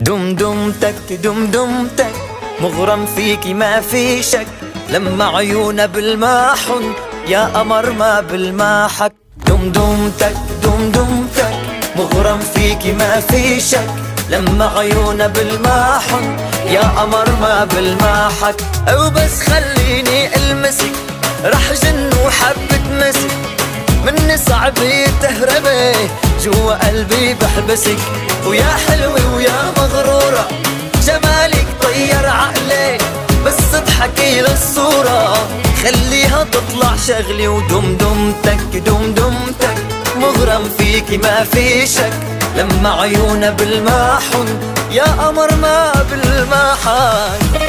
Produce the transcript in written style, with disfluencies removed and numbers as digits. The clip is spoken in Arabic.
دمدمتك دمدمتك مغرم فيكي ما في شك، لما عيونا بالماحن يا قمر ما بالماحك. دمدمتك دمدمتك مغرم فيكي ما في شك، لما عيونا بالماحن يا قمر ما بالماحك. او بس خليني المسك رح جن وحبة مسك، مني صعب تهربي جوا قلبي بحبسك. ويا حلوة ويا مغرورة جمالك طير عقلي، بس اضحكي للصورة خليها تطلع شغلي. ودمدمتك دمدمتك مغرم فيكي ما في شك، لما عيونا بالماحن يا قمر ما بالماحن.